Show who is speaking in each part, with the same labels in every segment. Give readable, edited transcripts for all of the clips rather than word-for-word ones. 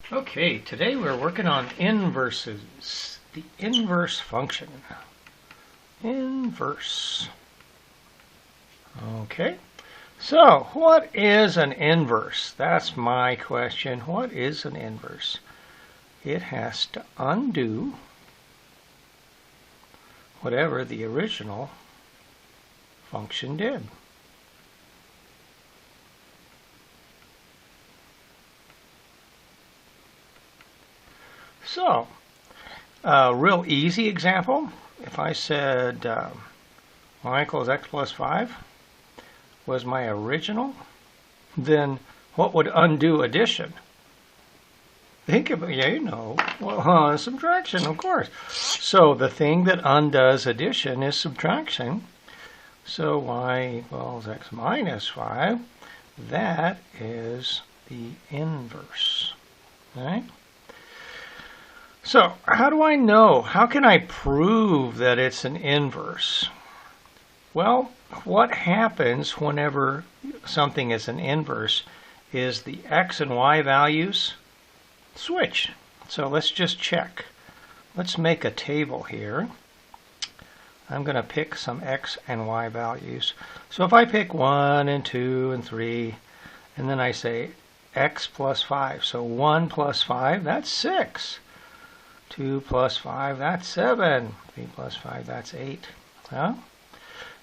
Speaker 1: Okay, today we're working on inverses, the inverse function. Inverse. Okay, so what is an inverse? That's my question. What is an inverse? It has to undo whatever the original function did. So, a real easy example, if I said y equals x plus 5 was my original, then what would undo addition? Think about, well, subtraction, of course. So the thing that undoes addition is subtraction. So y equals x minus 5, that is the inverse, right? So how do I know? How can I prove that it's an inverse? Well, what happens whenever something is an inverse is the x and y values switch. So let's just check. Let's make a table here. I'm going to pick some x and y values. So if I pick 1 and 2 and 3, and then I say x plus 5. So 1 plus 5, that's 6. 2 plus 5, that's 7. 3 plus 5, that's 8. Huh?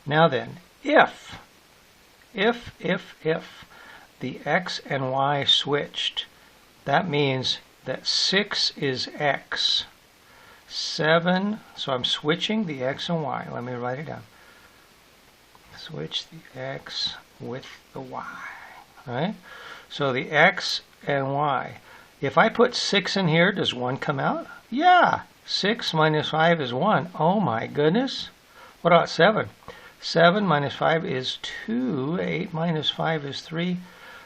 Speaker 1: Now then, if the x and y switched, that means that 6 is x. 7, so I'm switching the x and y. Let me write it down. Switch the x with the y. Right? So the x and y. If I put 6 in here, does 1 come out? Yeah, 6 minus 5 is 1. Oh my goodness. What about 7? 7 minus 5 is 2. 8 minus 5 is 3.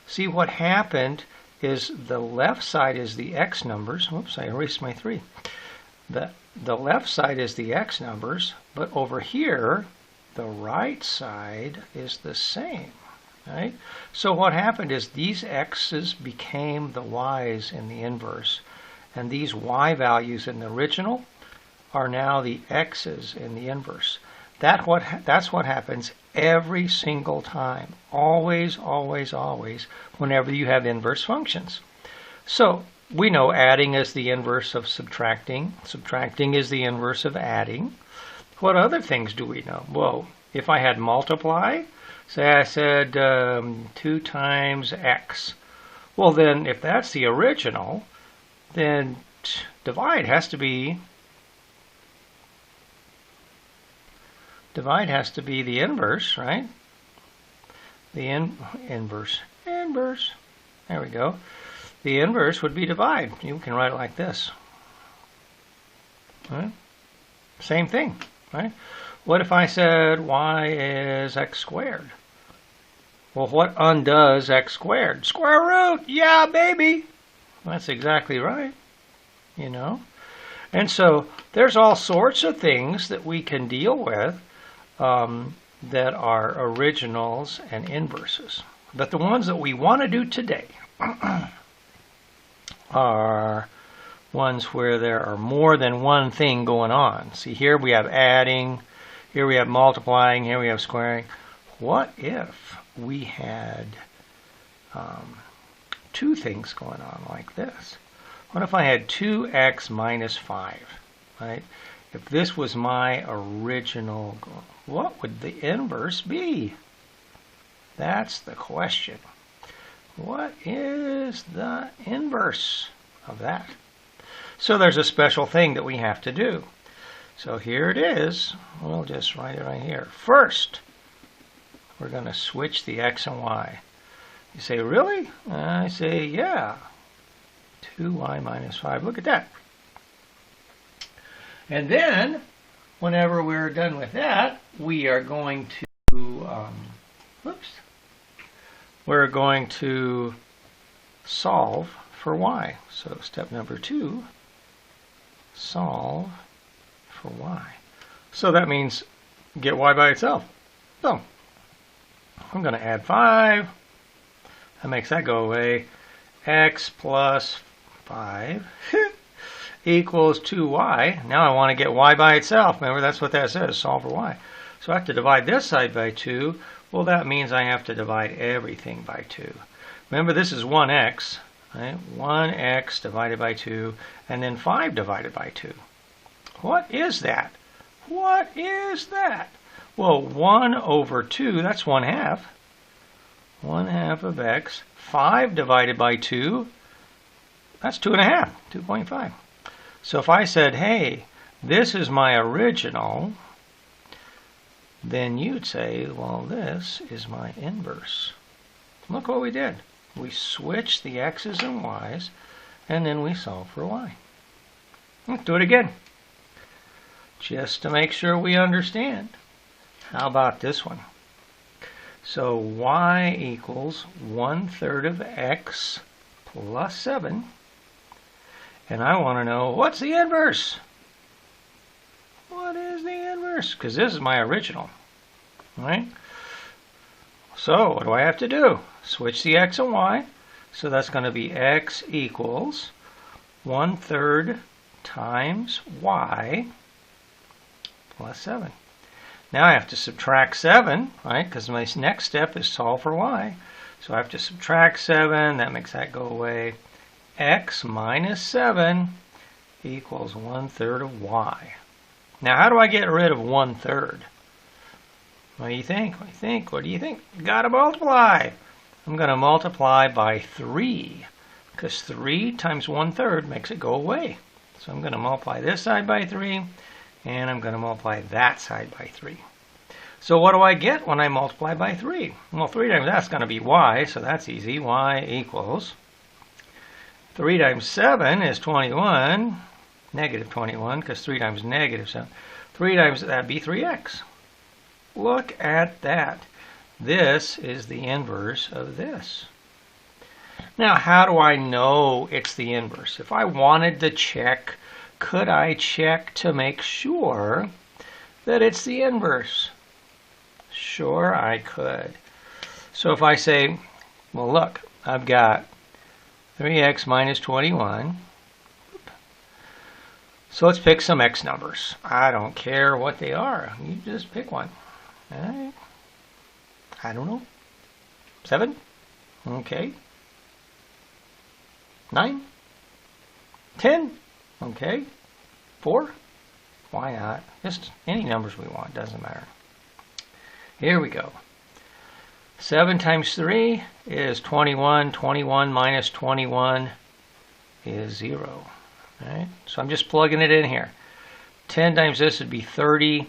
Speaker 1: See, what happened is the left side is the x numbers. Oops, I erased my 3. The left side is the x numbers, but over here, the right side is the same. Right? So what happened is these x's became the y's in the inverse, and these y values in the original are now the x's in the inverse. That's what happens every single time. Always, always, always, whenever you have inverse functions. So we know adding is the inverse of subtracting. Subtracting is the inverse of adding. What other things do we know? Well, if I had multiply, say I said 2 times x. Well then, if that's the original, then divide has to be the inverse, right? The inverse. There we go. The inverse would be divide. You can write it like this. Right? Same thing, right? What if I said y is x squared? Well, what undoes x squared? Square root! Yeah, baby! That's exactly right, you know. And so there's all sorts of things that we can deal with that are originals and inverses. But the ones that we want to do today are ones where there are more than one thing going on. See, here we have adding, here we have multiplying, here we have squaring. What if we had two things going on like this? What if I had 2x minus 5, right? If this was my original goal, what would the inverse be? That's the question. What is the inverse of that? So there's a special thing that we have to do. So here it is. We'll just write it right here. First, we're going to switch the x and y. You say, really? I say, yeah. 2y minus 5. Look at that. And then, whenever we're done with that, we are going to, we're going to solve for y. So step number 2, solve for y. So that means get y by itself. So I'm going to add 5. That makes that go away. X plus 5 equals 2y. Now I want to get y by itself. Remember, that's what that says, solve for y. So I have to divide this side by 2. Well, that means I have to divide everything by 2. Remember, this is 1x. Right? 1x divided by 2, and then 5 divided by 2. What is that? What is that? Well, 1 over 2, that's 1/2. 1/2 of x. 5 divided by 2, that's 2.5, 2.5. So if I said, hey, this is my original, then you'd say, well, this is my inverse. Look what we did. We switched the x's and y's, and then we solve for y. Let's do it again, just to make sure we understand. How about this one? So y equals 1/3 of x plus 7. And I want to know, what's the inverse? What is the inverse? Because this is my original, right? So what do I have to do? Switch the x and y. So that's going to be x equals 1/3 times y plus 7. Now I have to subtract 7, right? Because my next step is solve for y. So I have to subtract 7. That makes that go away. X minus 7 equals 1/3 of y. Now how do I get rid of 1/3? What do you think? What do you think? What do you think? Gotta multiply. I'm going to multiply by 3. Because 3 times 1/3 makes it go away. So I'm going to multiply this side by 3. And I'm going to multiply that side by 3. So what do I get when I multiply by 3? Well, 3 times that's going to be y, so that's easy. Y equals 3 times 7 is 21, negative 21, because 3 times negative 7. 3 times, that'd be 3x. Look at that. This is the inverse of this. Now, how do I know it's the inverse? If I wanted to check, could I check to make sure that it's the inverse? Sure, I could. So if I say, well, look, I've got 3x minus 21. So let's pick some x numbers. I don't care what they are. You just pick one. All right. I don't know. 7? Okay. 9? 10? Okay. 4? Why not? Just any numbers we want. Doesn't matter. Here we go. 7 times 3 is 21. 21 minus 21 is 0. All right? So I'm just plugging it in here. 10 times this would be 30.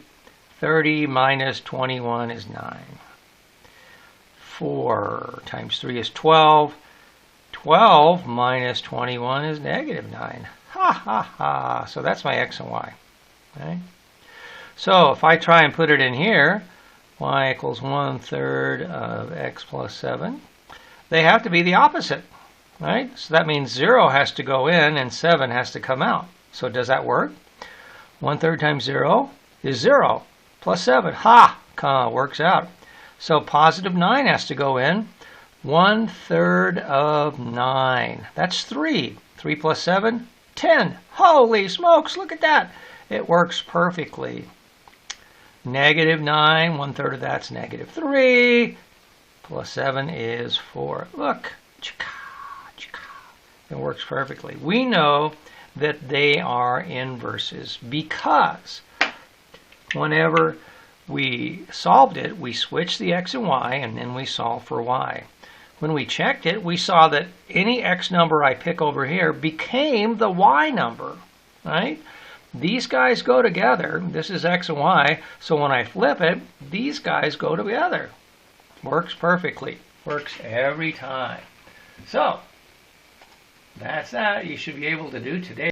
Speaker 1: 30 minus 21 is 9. 4 times 3 is 12. 12 minus 21 is negative 9. Ha ha ha. So that's my x and y. Okay? So if I try and put it in here, y equals 1/3 of x plus 7. They have to be the opposite. Right? So that means 0 has to go in and 7 has to come out. So does that work? 1/3 times 0 is 0 plus 7. Ha! Works out. So positive 9 has to go in. 1/3 of 9. That's 3. 3 plus 7? 10. Holy smokes, look at that. It works perfectly. Negative 9, 1/3 of that's negative 3. Plus 7 is 4. Look. It works perfectly. We know that they are inverses because whenever we solved it, we switched the x and y, and then we solved for y. When we checked it, we saw that any x number I pick over here became the y number, right? These guys go together. This is x and y, so when I flip it, these guys go together. Works perfectly. Works every time. So, that's that you should be able to do today.